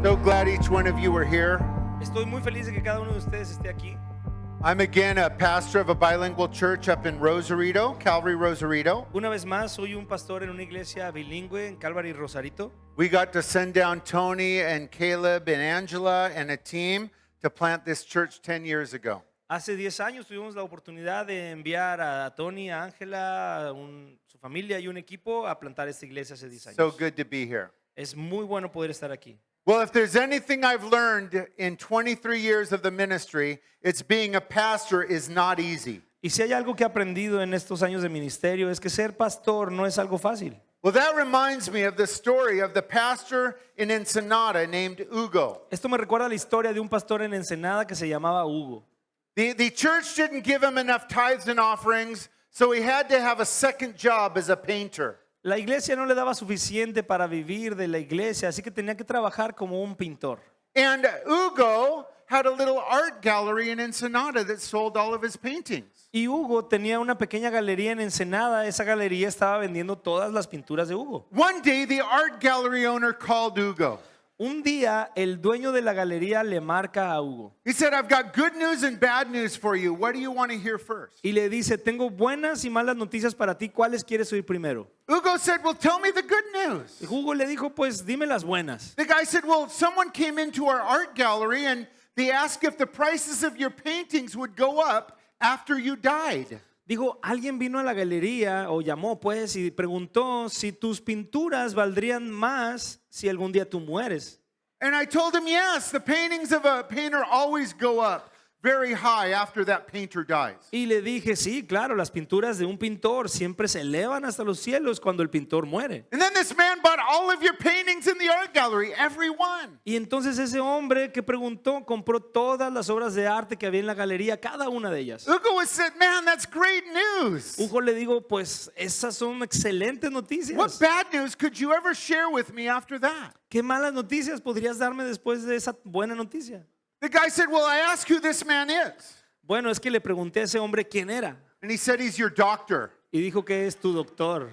So glad each one of you are here. Estoy muy feliz de que cada uno de ustedes esté aquí. I'm again a pastor of a bilingual church up in Rosarito, Calvary Rosarito. Una vez más, soy un pastor en una iglesia bilingüe en Calvary Rosarito. We got to send down Tony and Caleb and Angela and a team to plant this church 10 years ago. Hace 10 años tuvimos la oportunidad de enviar a Tony, a Ángela, su familia y un equipo a plantar esta iglesia hace 10 años. So good to be here. Es muy bueno poder estar aquí. Well, if there's anything I've learned in 23 years of the ministry, it's being a pastor is not easy. Y si hay algo que he aprendido en estos años de ministerio es que ser pastor no es algo fácil. Well, that reminds me of the story of the pastor in Ensenada named Hugo. Esto me recuerda la historia de un pastor en Ensenada que se llamaba Hugo. The church didn't give him enough tithes and offerings, so he had to have a second job as a painter. La iglesia no le daba suficiente para vivir de la iglesia, así que tenía que trabajar como un pintor. And Hugo had a little art gallery in Ensenada that sold all of his paintings. Y Hugo tenía una pequeña galería en Ensenada. Esa galería estaba vendiendo todas las pinturas de Hugo. One day, the art gallery owner called Hugo. Un día, el dueño de la galería le marca a Hugo He said, I've got good news and bad news for you. What do you want to hear first? y le dice, tengo buenas y malas noticias para ti. ¿Cuáles quieres oír primero? Hugo said, well, tell me the good news. Y Hugo le dijo, pues dime las buenas. The guy said, well, someone came into our art gallery and they asked if the prices of your paintings would go up after you died. Dijo, alguien vino a la galería o llamó pues y preguntó si tus pinturas valdrían más si algún día tú mueres. And I told him, yes, the paintings of a painter always go up very high after that painter dies. Y le dije, sí, claro, las pinturas de un pintor siempre se elevan hasta los cielos cuando el pintor muere. And then this man bought all of your paintings in the art gallery, every one. Y entonces ese hombre que preguntó compró todas las obras de arte que había en la galería, cada una de ellas. Hugo was said, man, that's great news. Hugo le digo, pues esas son excelentes What noticias. bad news could you ever share with me after that? ¿Qué malas noticias podrías darme después de esa buena noticia? The guy said, well, I asked who this man is. Bueno, es que le pregunté a ese hombre quién era And he said, he's your doctor. y dijo que es tu doctor.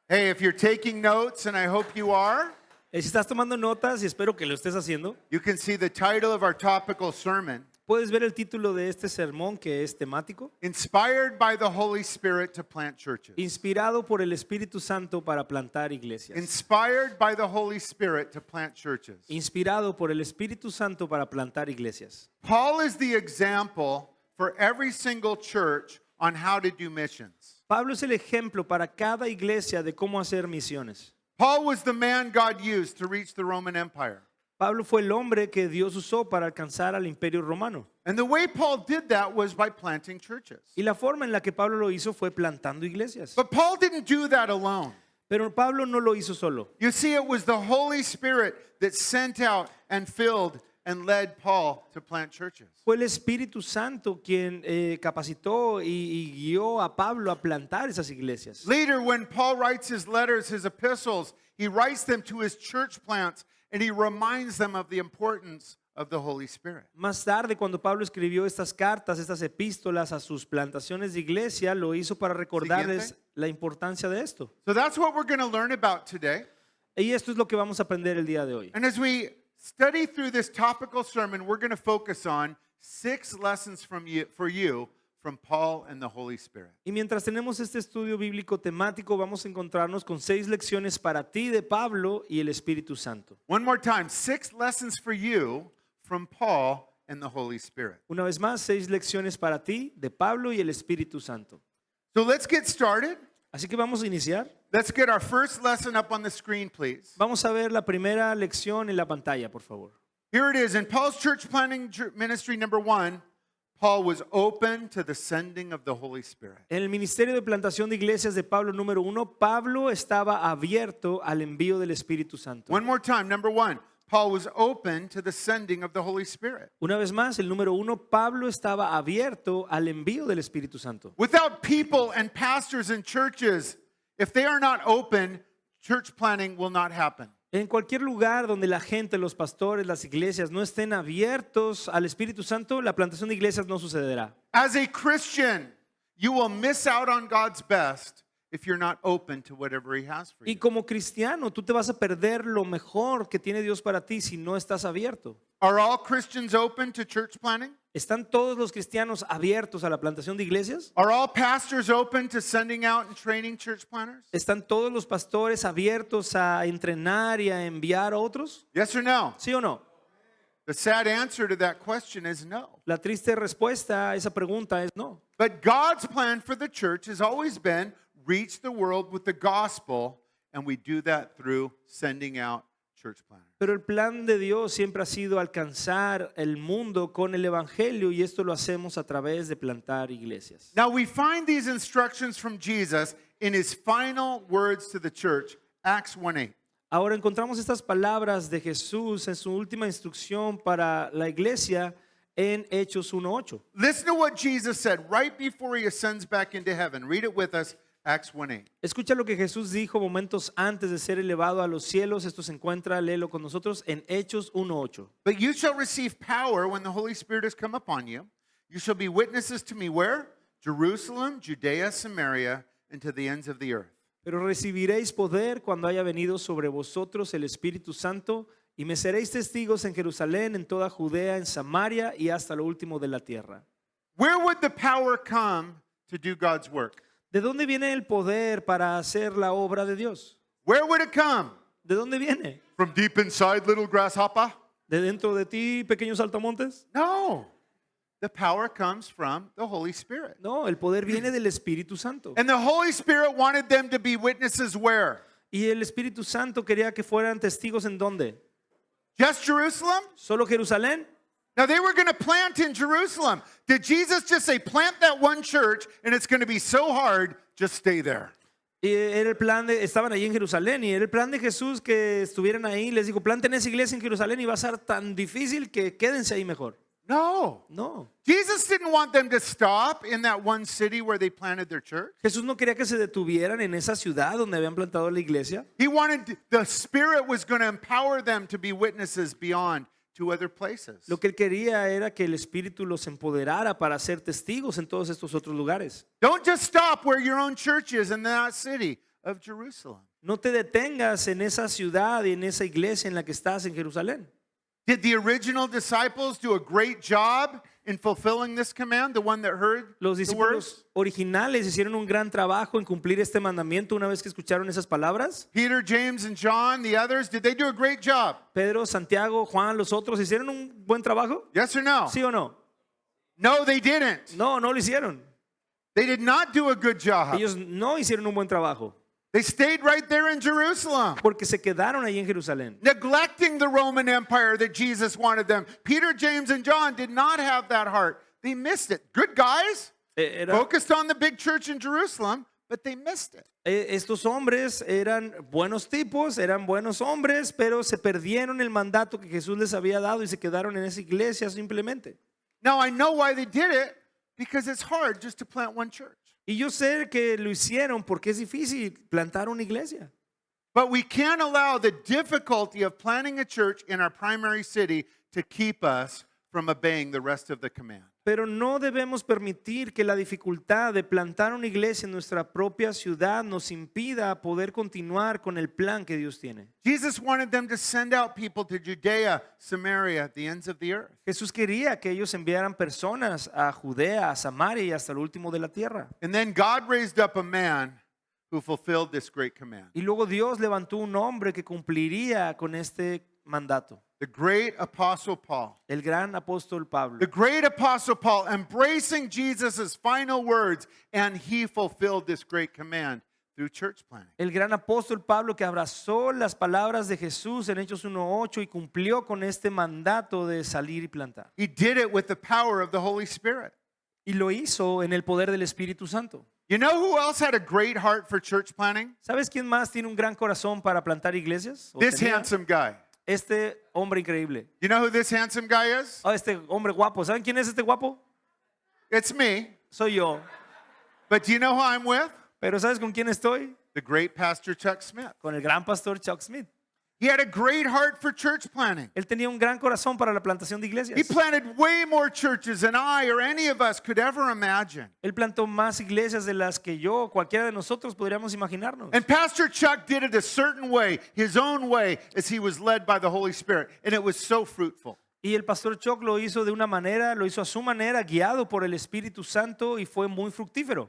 Hey, if you're taking notes, and I hope you are, Si estás tomando notas y espero que lo estés haciendo, you can see the title of our topical sermon, puedes ver el título de este sermón que es temático. Inspired by the Holy Spirit to Plant Churches. Inspirado por el Espíritu Santo para plantar iglesias. Inspired by the Holy Spirit to plant churches. Inspirado por el Espíritu Santo para plantar iglesias. Paul is the example for every single church on how to do missions. Pablo es el ejemplo para cada iglesia de cómo hacer misiones. Paul was the man God used to reach the Roman Empire. Pablo fue el hombre que Dios usó para alcanzar al Imperio Romano. And the way Paul did that was by planting churches. Y la forma en la que Pablo lo hizo fue plantando iglesias. But Paul didn't do that alone. Pero Pablo no lo hizo solo. You see, it was the Holy Spirit that sent out and filled and led Paul to plant churches. Fue el Espíritu Santo quien capacitó y guió a Pablo a plantar esas iglesias. Later, when Paul writes his letters, his epistles, he writes them to his church plants and he reminds them of the importance of the Holy Spirit. Más tarde, cuando Pablo escribió estas cartas, estas epístolas a sus plantaciones de iglesia, lo hizo para recordarles Siguiente. la importancia de esto. So that's what we're going to learn about today. Y esto es lo que vamos a aprender el día de hoy. And as we study through this topical sermon, we're going to focus on 6 lessons for you from Paul and the Holy Spirit. Y mientras tenemos este estudio bíblico temático, vamos a encontrarnos con 6 lecciones para ti de Pablo y el Espíritu Santo. One more time, 6 lessons for you from Paul and the Holy Spirit. Una vez más, 6 lecciones para ti de Pablo y el Espíritu Santo. So let's get started. Así que vamos a iniciar. Let's get our first lesson up on the screen, please. Vamos a ver la primera lección en la pantalla, por favor. Here it is. In Paul's church planting ministry number 1, Paul was open to the sending of the Holy Spirit. En el ministerio de plantación de iglesias de Pablo número 1, Pablo estaba abierto al envío del Espíritu Santo. One more time, number 1, Paul was open to the sending of the Holy Spirit. Una vez más, el número 1, Pablo estaba abierto al envío del Espíritu Santo. Without people and pastors and churches, if they are not open, church planting will not happen. En cualquier lugar donde la gente, los pastores, las iglesias no estén abiertos al Espíritu Santo, la plantación de iglesias no sucederá. As a Christian, you will miss out on God's best if you're not open to whatever He has for Y you. como cristiano, tú te vas a perder lo mejor que tiene Dios para ti si no estás abierto. Are all Christians open to church planting? ¿Están todos los cristianos abiertos a la plantación de iglesias? Are all pastors open to sending out and training church planters? ¿Están todos los pastores abiertos a entrenar y a enviar a otros? Yes or no? ¿Sí o no? The sad answer to that question is no. La triste respuesta a esa pregunta es no. But God's plan for the church has always been reach the world with the gospel, and we do that through sending out church planters. Pero el plan de Dios siempre ha sido alcanzar el mundo con el evangelio y esto lo hacemos a través de plantar iglesias. Now we find these instructions from Jesus in his final words to the church, Acts 1:8. Ahora encontramos estas palabras de Jesús en su última instrucción para la iglesia en Hechos 1:8. Listen to what Jesus said right before he ascends back into heaven. Read it with us, Acts 1:8. Escucha lo que Jesús dijo momentos antes de ser elevado a los cielos. Esto se encuentra, léelo con nosotros, en Hechos 1:8. But you shall receive power when the Holy Spirit has come upon you. You shall be witnesses to me where? Jerusalem, Judea, Samaria, and to the ends of the earth. Pero recibiréis poder cuando haya venido sobre vosotros el Espíritu Santo y me seréis testigos en Jerusalén, en toda Judea, en Samaria y hasta lo último de la tierra. Where would the power come to do God's work? ¿De dónde viene el poder para hacer la obra de Dios? Where would it come? ¿De dónde viene? From deep inside, little grasshopper? ¿De dentro de ti, pequeños saltamontes? No. The power comes from the Holy Spirit. No, el poder viene del Espíritu Santo. And the Holy Spirit wanted them to be witnesses where? Y el Espíritu Santo quería que fueran testigos en dónde? Just Jerusalem? ¿Solo Jerusalén? Now they were going to plant in Jerusalem. Did Jesus just say, plant that one church and it's going to be so hard, just stay there? Y era el plan de, estaban allí en Jerusalén y era el plan de Jesús que estuvieran ahí. Les dijo, planten esa iglesia en Jerusalén y va a ser tan difícil que quédense ahí mejor. No. No. Jesus didn't want them to stop in that one city where they planted their church. Jesús no quería que se detuvieran en esa ciudad donde habían plantado la iglesia. He wanted, the Spirit was going to empower them to be witnesses beyond to other places. Lo que él quería era que el Espíritu los empoderara para ser testigos en todos estos otros lugares. Don't just stop where your own church is in that city of Jerusalem. No te detengas en esa ciudad y en esa iglesia en la que estás en Jerusalén. Did the original disciples do a great job in fulfilling this command, the one that heard Los the discípulos words? originales hicieron un gran trabajo en cumplir este mandamiento una vez que escucharon esas palabras. Peter, James, and John, the others, did they do a great job? Pedro, Santiago, Juan, los otros, ¿hicieron un buen trabajo? Yes or no? ¿Sí o no? No, they didn't. No, no lo hicieron. They did not do a good job. Ellos no hicieron un buen trabajo They stayed right there in Jerusalem, porque se quedaron ahí en Jerusalén. neglecting the Roman Empire that Jesus wanted them. Peter, James, and John did not have that heart. They missed it. Good guys, Era- focused on the big church in Jerusalem, but they missed it. Estos hombres eran buenos tipos, eran buenos hombres, pero se perdieron el mandato que Jesús les había dado y se quedaron en esa iglesia simplemente. Now, I know why they did it, because it's hard just to plant one church. Y yo sé que lo hicieron porque es difícil plantar una iglesia. But we can't allow the difficulty of planting a church in our primary city to keep us from obeying the rest of the command. Pero no debemos permitir que la dificultad de plantar una iglesia en nuestra propia ciudad nos impida poder continuar con el plan que Dios tiene. Jesus wanted them to send out people to Judea, Samaria, the ends of the earth. Jesús quería que ellos enviaran personas a Judea, a Samaria y hasta el último de la tierra. And then God raised up a man who fulfilled this great command. Y luego Dios levantó un hombre que cumpliría con este mandato. The great apostle Paul. El gran apóstol Pablo. The great apostle Paul embracing Jesus' final words, and he fulfilled this great command through church planting. El gran apóstol Pablo que abrazó las palabras de Jesús en Hechos 1:8 y cumplió con este mandato de salir y plantar. He did it with the power of the Holy Spirit. Y lo hizo en el poder del Espíritu Santo. You know who else had a great heart for church planting? ¿Sabes quién más tiene un gran corazón para plantar iglesias? ¿O This tenía? handsome guy. Este hombre increíble. You know who this handsome guy is? Oh, este hombre guapo. ¿Saben quién es este guapo? It's me. Soy yo. But do you know who I'm with? Pero ¿sabes con quién estoy? The great pastor Chuck Smith. Con el gran pastor Chuck Smith. He had a great heart for church planting. Él tenía un gran corazón para la plantación de He iglesias. planted way more churches than I or any of us could ever imagine. Él plantó más iglesias de las que yo o cualquiera de nosotros podríamos imaginarnos. And Pastor Chuck did it a certain way, his own way, as he was led by the Holy Spirit. And it was so fruitful. Y el pastor Chuck lo hizo de una manera, lo hizo a su manera, guiado por el Espíritu Santo y fue muy fructífero.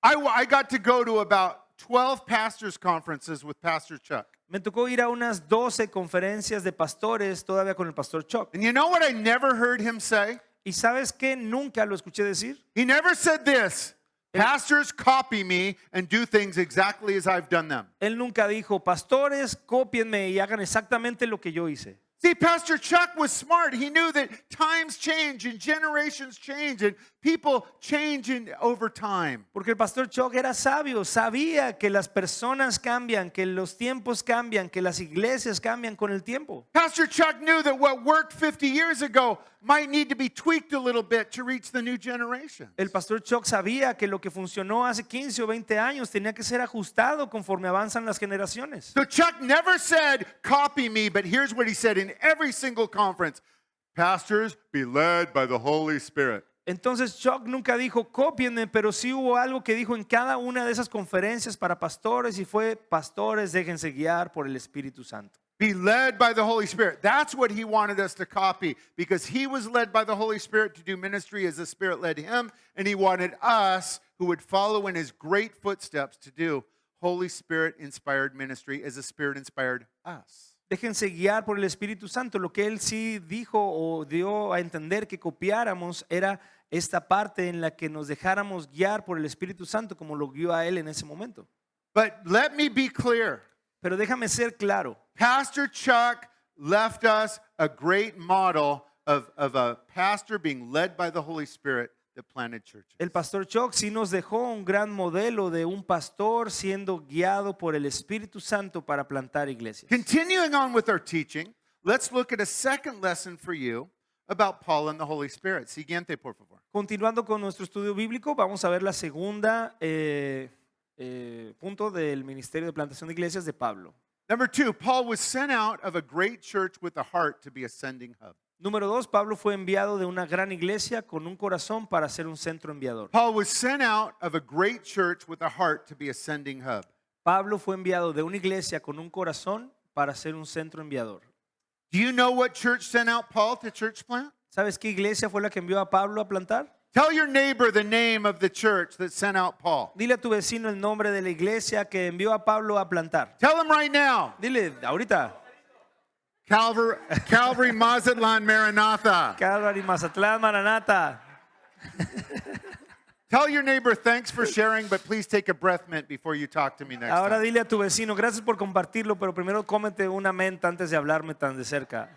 I got to go to about 12 pastors' conferences with Pastor Chuck. Me tocó ir a unas 12 conferencias de pastores todavía con el pastor Chuck. And you know what I never heard him say? ¿Y sabes qué? Nunca lo escuché decir. He never said this. Pastors copy me and do things exactly as I've done them. Él nunca dijo, pastores, cópienme y hagan exactamente lo que yo hice. See, Pastor Chuck was smart. He knew that times change and generations change and people change over time. Porque el pastor Chuck era sabio, sabía que las personas cambian, que los tiempos cambian, que las iglesias cambian con el tiempo. Pastor Chuck knew that what worked 50 years ago might need to be tweaked a little bit to reach the new generation. El pastor Chuck sabía que lo que funcionó hace 15 o 20 años tenía que ser ajustado conforme avanzan las generaciones. So Chuck never said, copy me, but here's what he said in every single conference. Pastors, be led by the Holy Spirit. Entonces Chuck nunca dijo cópienme, pero sí hubo algo que dijo en cada una de esas conferencias para pastores y fue pastores, déjense guiar por el Espíritu Santo. Be led by the Holy Spirit. That's what he wanted us to copy because he was led by the Holy Spirit to do ministry as the Spirit led him, and he wanted us who would follow in his great footsteps to do Holy Spirit inspired ministry as the Spirit inspired us. Déjense guiar por el Espíritu Santo. Lo que él sí dijo o dio a entender que copiáramos era esta parte en la que nos dejáramos guiar por el Espíritu Santo como lo guió a él en ese momento. But let me be clear. Pero déjame ser claro. Pastor Chuck left us a great model of a pastor being led by the Holy Spirit that planted churches. El pastor Chuck sí nos dejó un gran modelo de un pastor siendo guiado por el Espíritu Santo para plantar iglesias. Continuing on with our teaching, let's look at a second lesson for you about Paul and the Holy Spirit. Siguiente, por favor. Continuando con nuestro estudio bíblico, vamos a ver la segunda punto del ministerio de plantación de iglesias de Pablo. Number 2, Paul was sent out of a great church with a heart to be a sending hub. Número 2, Pablo fue enviado de una gran iglesia con un corazón para ser un centro enviador. Paul was sent out of a great church with a heart to be a sending hub. Pablo fue enviado de una iglesia con un corazón para ser un centro enviador. Do you know what church sent out Paul to church plant? ¿Sabes qué iglesia fue la que envió a Pablo a plantar? Tell your neighbor the name of the church that sent out Paul. Dile a tu vecino el nombre de la iglesia que envió a Pablo a plantar. Tell him right now. Dile ahorita. Calvary Mazatlan Maranatha. Calvary, Mazatlán, Maranata. Tell your neighbor thanks for sharing, but please take a breath mint before you talk to me next Ahora time. dile a tu vecino, gracias por compartirlo, pero primero cómete una menta antes de hablarme tan de cerca.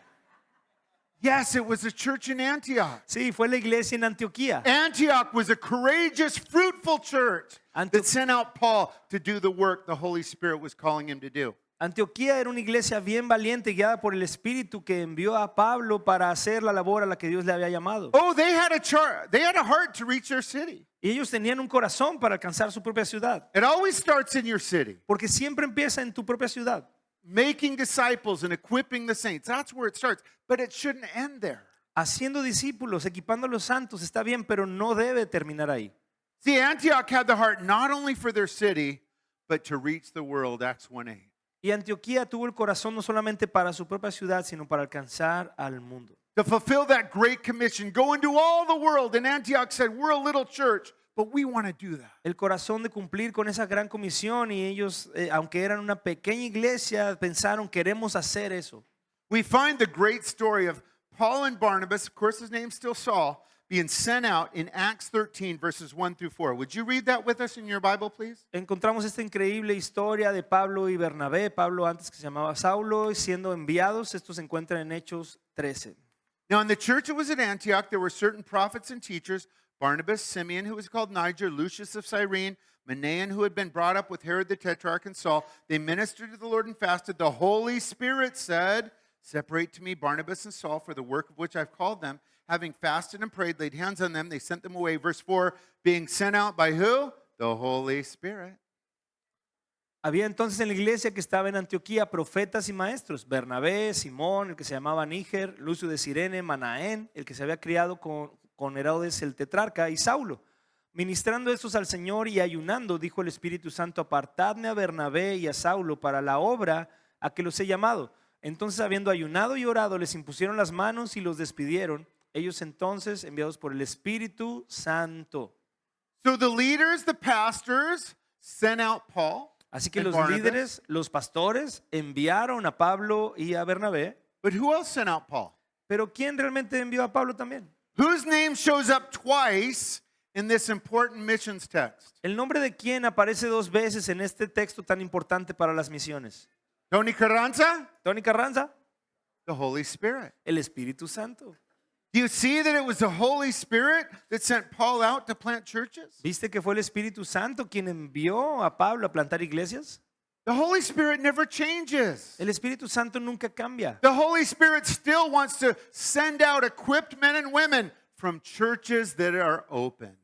Yes, it was a church in Antioch. Sí, fue la iglesia en Antioquía. Antioch was a courageous, fruitful church that sent out Paul to do the work the Holy Spirit was calling him to do. Antioquía era una iglesia bien valiente, guiada por el Espíritu, que envió a Pablo para hacer la labor a la que Dios le había llamado. Oh, they had a heart to reach their city. Y ellos tenían un corazón para alcanzar su propia ciudad. It always starts in your city. Porque siempre empieza en tu propia ciudad. Making disciples and equipping the saints. That's where it starts. But it shouldn't end there. Haciendo discípulos, equipando a los santos, está bien, pero no debe terminar ahí. See, Antioch had the heart not only for their city, but to reach the world, Acts 1:8. Y Antioquía tuvo el corazón no solamente para su propia ciudad, sino para alcanzar al mundo. To fulfill that great commission, go into all the world. And Antioch said, we're a little church, but we want to do that. El corazón de cumplir con esa gran comisión y ellos, aunque eran una pequeña iglesia, pensaron, queremos hacer eso. We find the great story of Paul and Barnabas, of course his name's still Saul, being sent out in Acts 13, verses 1 through 4. Would you read that with us in your Bible, please? Encontramos esta increíble historia de Pablo y Bernabé, Pablo antes que se llamaba Saulo, siendo enviados. Esto se encuentra en Hechos 13. Now, in the church that was at Antioch, there were certain prophets and teachers, Barnabas, Simeon, who was called Niger, Lucius of Cyrene, Manaen, who had been brought up with Herod the Tetrarch, and Saul. They ministered to the Lord and fasted. The Holy Spirit said, separate to me Barnabas and Saul for the work of which I've called them. Having fasted and prayed, laid hands on them, they sent them away. Verse 4, being sent out by who? The Holy Spirit. Había entonces en la iglesia que estaba en Antioquía profetas y maestros: Bernabé, Simón, el que se llamaba Níger, Lucio de Cirene, Manaén, el que se había criado con Herodes el tetrarca, y Saulo. Ministrando estos al Señor y ayunando, dijo el Espíritu Santo: apartadme a Bernabé y a Saulo para la obra a que los he llamado. Entonces, habiendo ayunado y orado, les impusieron las manos y los despidieron. Ellos entonces, enviados por el Espíritu Santo. So the leaders, the pastors, sent out Paul Así que and los Barnabas. líderes, los pastores, enviaron a Pablo y a Bernabé. But who else sent out Paul? Pero ¿quién realmente envió a Pablo también? Whose name shows up twice in this important missions text? El nombre de quién aparece 2 veces en este texto tan importante para las misiones. Tony Carranza? Tony Carranza, The Holy Spirit. el Espíritu Santo. Do you see that it was the Holy Spirit that sent Paul out to plant churches? ¿Viste que fue el Espíritu Santo quien envió a Pablo a plantar iglesias? The Holy Spirit never changes. El Espíritu Santo nunca cambia. The Holy Spirit still wants to send out equipped men and women from churches that are open.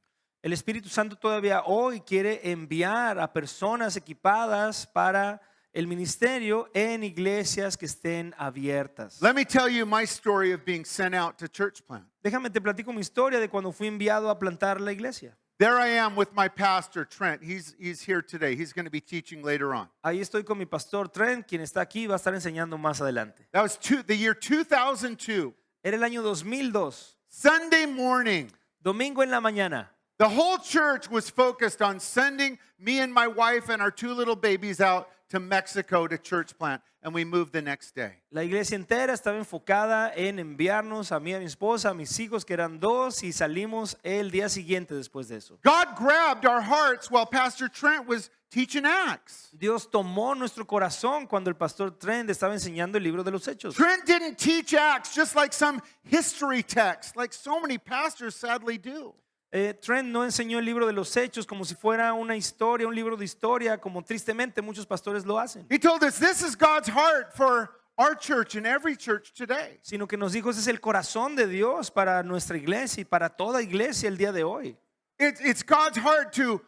El Espíritu Santo todavía hoy quiere enviar a personas equipadas para el ministerio en iglesias que estén abiertas. Let me tell you my story of being sent out to church plant. Déjame te platico mi historia de cuando fui enviado a plantar la iglesia. There I am with my pastor, Trent. He's here today. He's going to be teaching later on. Ahí estoy con mi pastor Trent, quien está aquí y va a estar enseñando más adelante. That was the year 2002. Era el año 2002, Sunday morning. domingo en la mañana. The whole church was focused on sending me and my wife and our 2 little babies out to Mexico to church plant, and we moved the next day. La iglesia entera estaba enfocada en enviarnos a mí, a mi esposa, a mis hijos, que eran 2, y salimos el día siguiente después de eso. God grabbed our hearts while Pastor Trent was teaching Acts. Dios tomó nuestro corazón cuando el pastor Trent estaba enseñando el libro de los Hechos. Trent didn't teach Acts just like some history text, like so many pastors sadly do. Trent no enseñó el libro de los Hechos como si fuera una historia, un libro de historia, como tristemente muchos pastores lo hacen. He told us this is God's heart for our church and every church today. Sino que nos dijo: ese es el corazón de Dios para nuestra iglesia y para toda iglesia el día de hoy. It's God's heart to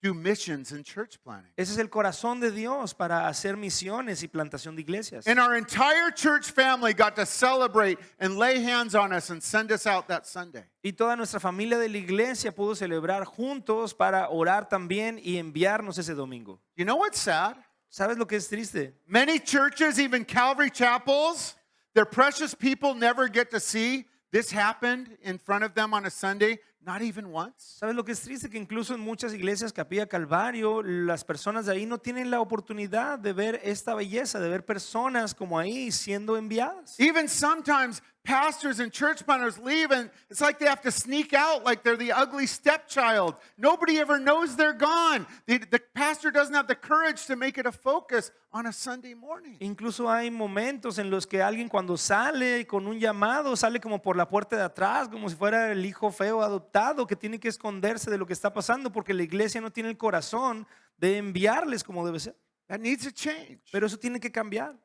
do missions and church planting. Ese es el corazón de Dios para hacer misiones y plantación de iglesias. And our entire church family got to celebrate and lay hands on us and send us out that Sunday. Y toda nuestra familia de la iglesia pudo celebrar juntos para orar también y enviarnos ese domingo. You know what's sad? ¿Sabes lo que es triste? Many churches, even Calvary chapels, their precious people never get to see this happened in front of them on a Sunday, not even once. ¿Sabes lo que es triste? Que incluso en muchas iglesias, Capilla Calvario, las personas de ahí no tienen la oportunidad de ver esta belleza, de ver personas como ahí siendo enviadas. Even sometimes pastors and church planters leave and it's like they have to sneak out like they're the ugly stepchild. Nobody ever knows they're gone. The pastor doesn't have the courage to make it a focus on a Sunday morning. Incluso hay momentos en los que alguien, cuando sale con un llamado, sale como por la puerta de atrás, como si fuera el hijo feo adoptado que tiene que esconderse de lo que está pasando porque la iglesia no tiene el corazón de enviarles como debe ser. That needs to change. Pero eso tiene que cambiar.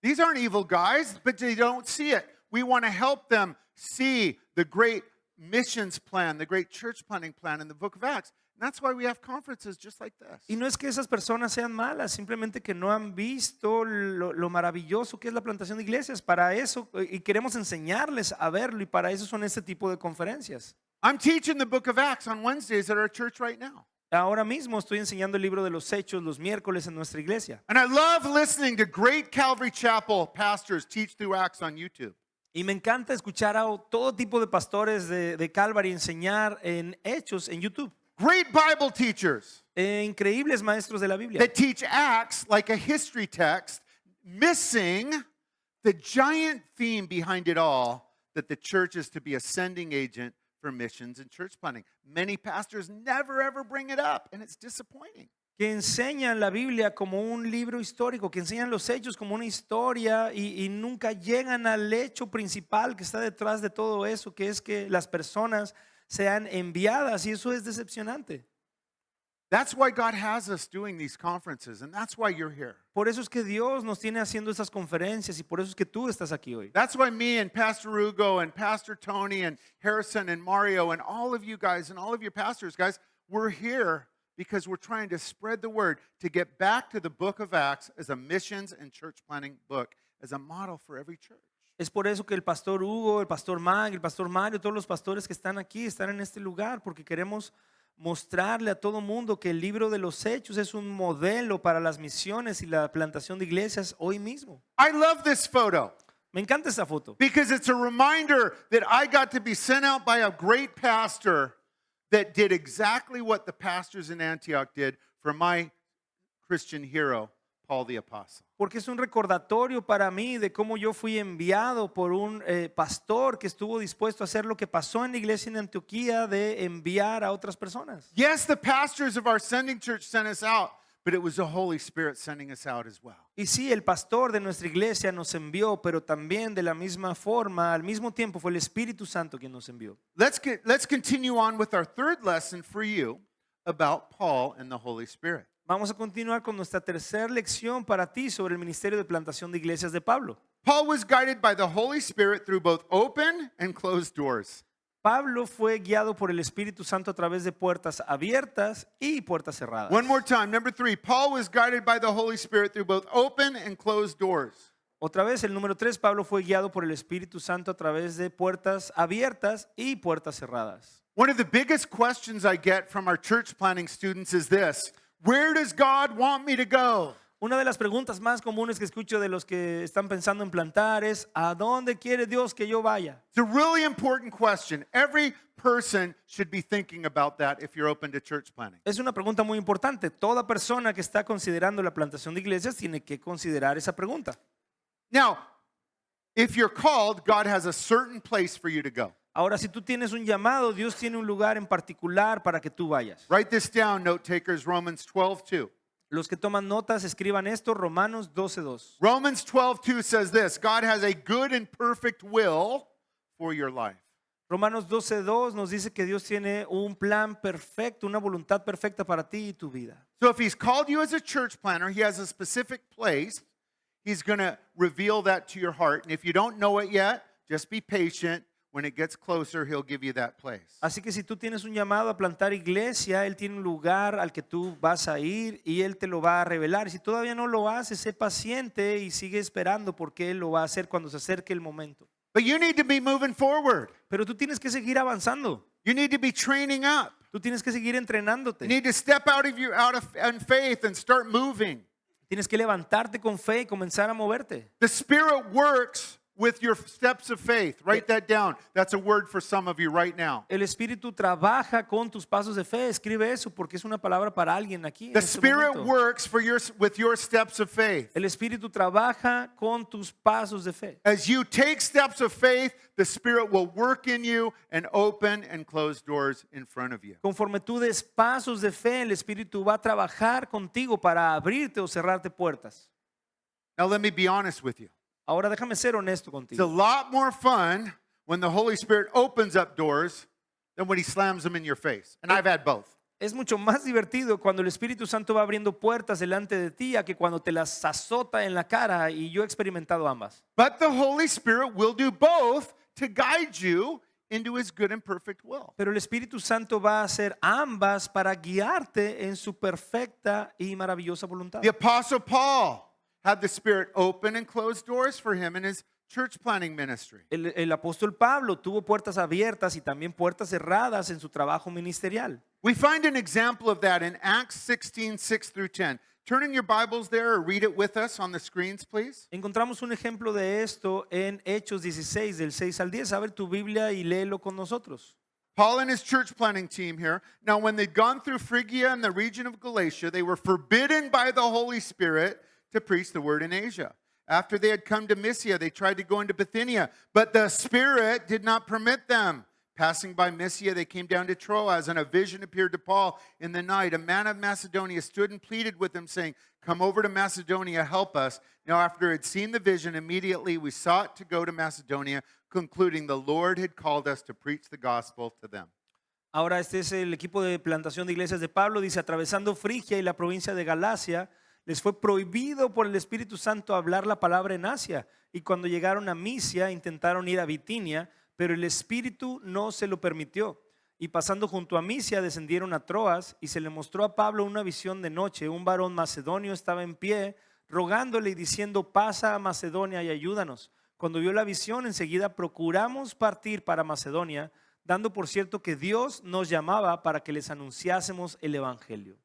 These aren't evil guys, but they don't see it. We want to help them see the great missions plan, the great church planting plan in the book of Acts. And that's why we have conferences just like this. Y no es que esas personas sean malas, simplemente que no han visto lo maravilloso que es la plantación de iglesias. Para eso, y queremos enseñarles a verlo, y para eso son este tipo de conferencias. I'm teaching the book of Acts on Wednesdays at our church right now. Ahora mismo estoy enseñando el libro de los Hechos los miércoles en nuestra iglesia. And I love listening to great Calvary Chapel pastors teach through Acts on YouTube. Y me encanta escuchar a todo tipo de pastores de Calvary enseñar en Hechos en YouTube. Great Bible teachers Increíbles maestros de la Biblia that teach Acts like a history text, missing the giant theme behind it all, that the church is to be a sending agent for missions and church planting. Many pastors never ever bring it up, and it's disappointing. que enseñan la Biblia como un libro histórico, que enseñan los hechos como una historia y nunca llegan al hecho principal que está detrás de todo eso, que es que las personas sean enviadas, y eso es decepcionante. That's why God has us doing these conferences, and that's why you're here. Por eso es que Dios nos tiene haciendo estas conferencias, y por eso es que tú estás aquí hoy. That's why me and Pastor Hugo and Pastor Tony and Harrison and Mario and all of you guys and all of your pastors, guys, we're here because we're trying to spread the word to get back to the book of Acts as a missions and church planting book, as a model for every church. Es por eso que el pastor Hugo, el pastor Mag, el pastor Mario, todos los pastores que están aquí, están en este lugar, porque queremos mostrarle a todo mundo que el libro de los Hechos es un modelo para las misiones y la plantación de iglesias hoy mismo. I love this photo Me encanta esta foto, because it's a reminder that I got to be sent out by a great pastor that did exactly what the pastors in Antioch did for my Christian hero, Paul the Apostle. porque es un recordatorio para mí de cómo yo fui enviado por un pastor que estuvo dispuesto a hacer lo que pasó en la iglesia en Antioquía, de enviar a otras personas. Yes, the pastors of our sending church sent us out, but it was the Holy Spirit sending us out as well. Y sí, el pastor de nuestra iglesia nos envió, pero también de la misma forma, al mismo tiempo fue el Espíritu Santo quien nos envió. Let's continue on with our third lesson for you about Paul and the Holy Spirit. Vamos a continuar con nuestra tercera lección para ti sobre el ministerio de plantación de iglesias de Pablo. Paul was guided by the Holy Spirit through both open and closed doors. Pablo fue guiado por el Espíritu Santo a través de puertas abiertas y puertas cerradas. One more time, number 3, Paul was guided by the Holy Spirit through both open and closed doors. Otra vez, el número 3, Pablo fue guiado por el Espíritu Santo a través de puertas abiertas y puertas cerradas. One of the biggest questions I get from our church planning students is this: where does God want me to go? Una de las preguntas más comunes que escucho de los que están pensando en plantar es: ¿a dónde quiere Dios que yo vaya? It's a really important question. Every person should be thinking about that if you're open to church planning. Es una pregunta muy importante. Toda persona que está considerando la plantación de iglesias tiene que considerar esa pregunta. Now, if you're called, God has a certain place for you to go. Ahora, si tú tienes un llamado, Dios tiene un lugar en particular para que tú vayas. Write this down, note takers, Romans 12:2. Los que toman notas, escriban esto, Romanos 12:2. Romans 12:2 says this: God has a good and perfect will for your life. Romanos 12:2 nos dice que Dios tiene un plan perfecto, una voluntad perfecta para ti y tu vida. So if he's called you as a church planner, he has a specific place. He's going to reveal that to your heart. And if you don't know it yet, just be patient. When it gets closer, he'll give you that place. Así que si tú tienes un llamado a plantar iglesia, Él tiene un lugar al que tú vas a ir y Él te lo va a revelar. Y si todavía no lo haces, sé paciente y sigue esperando, porque Él lo va a hacer cuando se acerque el momento. But you need to be moving forward. Pero tú tienes que seguir avanzando. You need to be training up. Tú tienes que seguir You entrenándote. need to step out of in faith and start moving. Tienes que levantarte con fe y comenzar a moverte. The Spirit works with your steps of faith. Write that down. That's a word for some of you right now. El Espíritu trabaja con tus pasos de fe. Escribe eso porque es una palabra para alguien aquí. En The este Spirit momento. works with your steps of faith. El Espíritu trabaja con tus pasos de fe. As you take steps of faith, the Spirit will work in you and open and close doors in front of you. Conforme tú des pasos de fe, el Espíritu va a trabajar contigo para abrirte o cerrarte puertas. Now let me be honest with you. Ahora déjame ser honesto It's a contigo. lot more fun when the Holy Spirit opens up doors than when he slams them in your face. And I've had both. Es mucho más divertido cuando el Espíritu Santo va abriendo puertas delante de ti a que cuando te las azota en la cara, y yo he experimentado ambas. But the Holy Spirit will do both to guide you into his good and perfect will. Pero el Espíritu Santo va a hacer ambas para guiarte en su perfecta y maravillosa voluntad. The Apostle Paul had the Spirit open and close doors for him in his church planning ministry. El apóstol Pablo tuvo puertas abiertas y también puertas cerradas en su trabajo ministerial. We find an example of that in Acts 16:6-10. Turn in your Bibles there or read it with us on the screens, please. Encontramos un ejemplo de esto en Hechos 16, del 6 al 10. Abre tu Biblia y léelo con nosotros. Paul and his church planning team here. Now, when they'd gone through Phrygia and the region of Galatia, they were forbidden by the Holy Spirit to preach the word in Asia. After they had come to Mysia, they tried to go into Bithynia, but the Spirit did not permit them. Passing by Mysia, they came down to Troas, and a vision appeared to Paul in the night. A man of Macedonia stood and pleaded with him, saying, "Come over to Macedonia, help us." Now, after had seen the vision, immediately we sought to go to Macedonia, concluding the Lord had called us to preach the gospel to them. Ahora este es el equipo de plantación de iglesias de Pablo. Dice: atravesando Frigia y la provincia de Galacia, les fue prohibido por el Espíritu Santo hablar la palabra en Asia. Y cuando llegaron a Misia, intentaron ir a Bitinia, pero el Espíritu no se lo permitió. Y pasando junto a Misia, descendieron a Troas, y se le mostró a Pablo una visión de noche. Un varón macedonio estaba en pie, rogándole y diciendo: pasa a Macedonia y ayúdanos. Cuando vio la visión, enseguida procuramos partir para Macedonia, dando por cierto que Dios nos llamaba para que les anunciásemos el evangelio.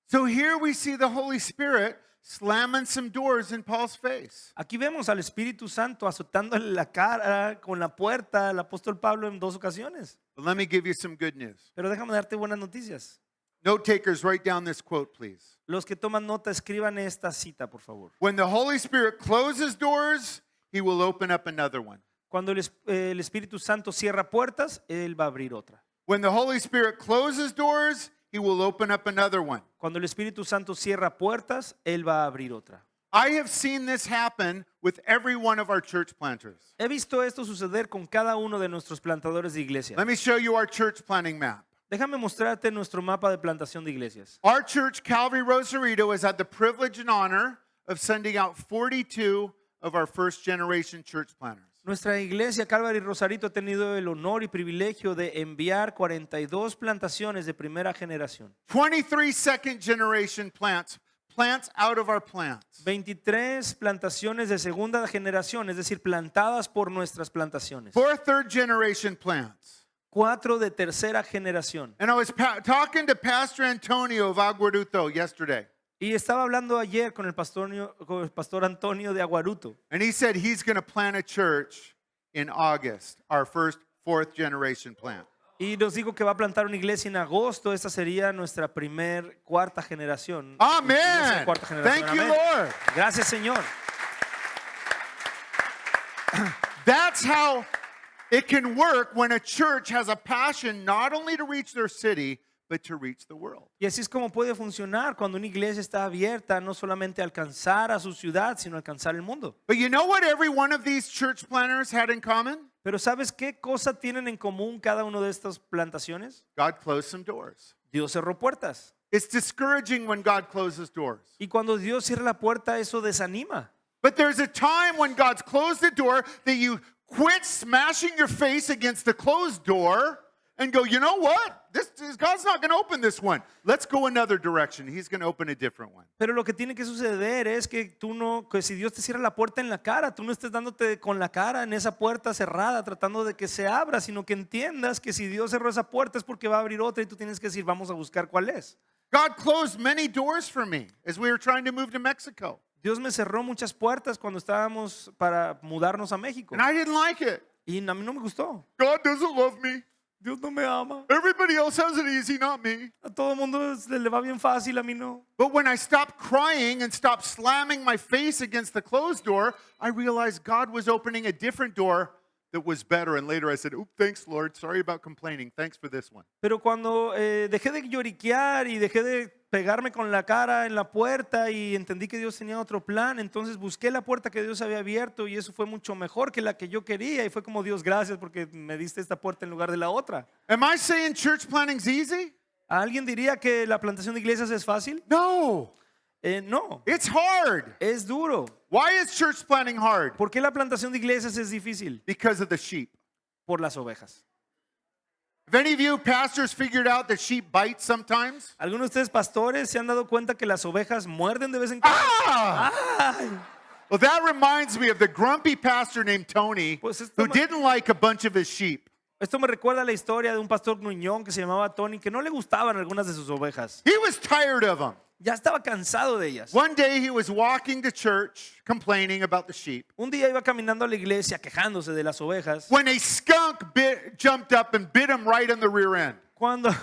So here we see the Holy Spirit slamming some doors in Paul's face. Aquí vemos al Espíritu Santo azotándole la cara con la puerta al apóstol Pablo en 2 ocasiones. But let me give you some good news. Pero déjame darte buenas noticias. Note takers, write down this quote, please. Los que toman nota, escriban esta cita, por favor. When the Holy Spirit closes doors, he will open up another one. Cuando el Espíritu Santo cierra puertas, Él va a abrir otra. When the Holy Spirit closes doors, he will open up another one. Cuando el Espíritu Santo cierra puertas, Él va a abrir otra. I have seen this happen with every one of our church planters. He visto esto suceder con cada uno de nuestros plantadores de iglesia. Let me show you our church planting map. Déjame mostrarte nuestro mapa de plantación de iglesias. Our church, Calvary Rosarito, has had the privilege and honor of sending out 42 of our first generation church planters. Nuestra iglesia Calvary Rosarito ha tenido el honor y privilegio de enviar 42 plantaciones de primera generación. 23 second generation plants out of our plants. 23 plantaciones de segunda generación, es decir, plantadas por nuestras plantaciones. 4 third generation plants. 4 de tercera generación. And I was talking to Pastor Antonio of Aguaruto yesterday. Y estaba hablando ayer con el pastor Antonio de Aguaruto. And he said he's going to plant a church in August, our first 4th generation plant. Y nos dijo que va a plantar una iglesia en agosto. Esta sería nuestra cuarta generación. Amen. Iglesia cuarta generación. Thank you, Amén. Lord. Gracias, Señor. That's how it can work when a church has a passion not only to reach their city, but to reach the world. Y así es como puede funcionar cuando una iglesia está abierta no solamente a alcanzar a su ciudad, sino a alcanzar el mundo. But you know what every one of these church planters had in common? Pero ¿sabes qué cosa tienen en común cada uno de estas plantaciones? God closed some doors. Dios cerró puertas. It's discouraging when God closes doors. Y cuando Dios cierra la puerta, eso desanima. But there's a time when God's closed the door that you quit smashing your face against the closed door and go, you know what? God's not going to open this one. Let's go another direction. He's going to open a different one. Pero lo que tiene que suceder es que que si Dios te cierra la puerta en la cara, tú no estés dándote con la cara en esa puerta cerrada tratando de que se abra, sino que entiendas que si Dios cerró esa puerta es porque va a abrir otra y tú tienes que decir, vamos a buscar cuál es. God closed many doors for me as we were trying to move to Mexico. Dios me cerró muchas puertas cuando estábamos para mudarnos a México. And I didn't like it. Y a mí no me gustó. God doesn't love me. Dios no me ama. Everybody else has it easy, not me. A todo el mundo le va bien fácil, a mí no. But when I stopped crying and stopped slamming my face against the closed door, I realized God was opening a different door that was better. And later I said, "Oop, thanks, Lord. Sorry about complaining. Thanks for this one." Pero cuando dejé de lloriquear y dejé de pegarme con la cara en la puerta y entendí que Dios tenía otro plan, entonces busqué la puerta que Dios había abierto y eso fue mucho mejor que la que yo quería y fue como, Dios, gracias porque me diste esta puerta en lugar de la otra. Am I saying church planting's easy? ¿Alguien diría que la plantación de iglesias es fácil? No. No, It's hard. es duro. Why is church planting hard? ¿Por qué la plantación de iglesias es difícil? Because of the sheep. Por las ovejas. Have any of you pastors figured out that sheep bite sometimes? ¿Algunos de ustedes pastores se han dado cuenta que las ovejas muerden de vez en cuando? Ah! ¡Ay! Well, that reminds me of the grumpy pastor named Tony Pues esto who me- didn't like a bunch of his sheep. Esto me recuerda a la historia de un pastor gruñón que se llamaba Tony, que no le gustaban algunas de sus ovejas. He was tired of them. Ya estaba cansado de ellas. One day he was walking to church complaining about the sheep Un día iba caminando a la iglesia quejándose de las ovejas when a skunk jumped up and bit him right in the rear end. cuando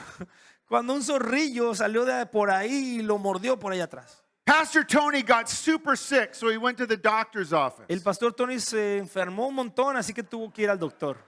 un zorrillo salió de por ahí y lo mordió por ahí atrás. Pastor Tony got super sick, so he went to the doctor's office. El pastor Tony se enfermó un montón, así que tuvo que ir al doctor.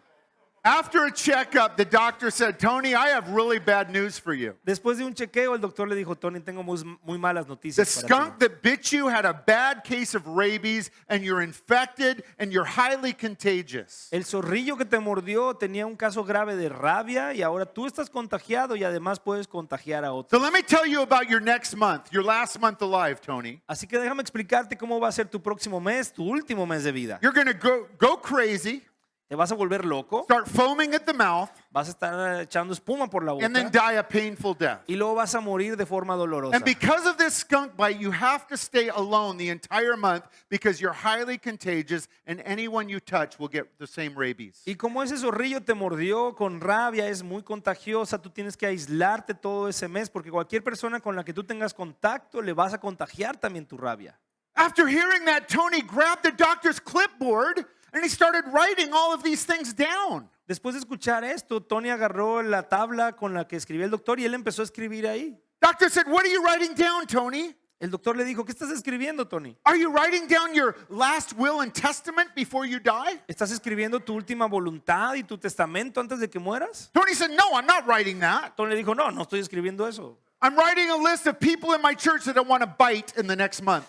After a checkup, the doctor said, "Tony, I have really bad news for you. Después de un chequeo, el doctor le dijo, Tony, tengo muy malas The noticias para skunk ti. that bit you had a bad case of rabies, and you're infected, and you're highly contagious." El zorrillo que te mordió tenía un caso grave de rabia y ahora tú estás contagiado y además puedes contagiar a So otros. let me tell you about your next month, your last month alive, Tony. Así que déjame explicarte cómo va a ser tu próximo mes, tu último mes de vida. You're going to go crazy. te vas a volver loco, start foaming at the mouth, vas a estar echando espuma por la and then boca die a painful death. y luego vas a morir de forma dolorosa. And because of this skunk bite, you have to stay alone the entire month because you're highly contagious and anyone you touch will get the same rabies. Y como ese zorrillo te mordió con rabia, es muy contagiosa, tú tienes que aislarte todo ese mes porque cualquier persona con la que tú tengas contacto le vas a contagiar también tu rabia. After hearing that, Tony grabbed the doctor's clipboard and he started writing all of these things down. Después de escuchar esto, Tony agarró la tabla con la que escribía el doctor y él empezó a escribir ahí. Doctor said, "What are you writing down, Tony? El doctor le dijo, ¿qué estás escribiendo, Tony? Are you writing down your last will and testament before you die?" ¿Estás escribiendo tu última voluntad y tu testamento antes de que mueras? Tony said, "No, I'm not writing that. Tony le dijo, no, no estoy escribiendo eso. I'm writing a list of people in my church that I want to bite in the next month."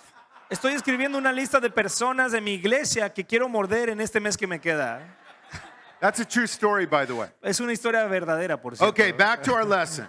Estoy escribiendo una lista de personas de mi iglesia que quiero morder en este mes que me queda. That's a true story, by the way. Es una historia verdadera, por cierto. Okay, back to our lesson.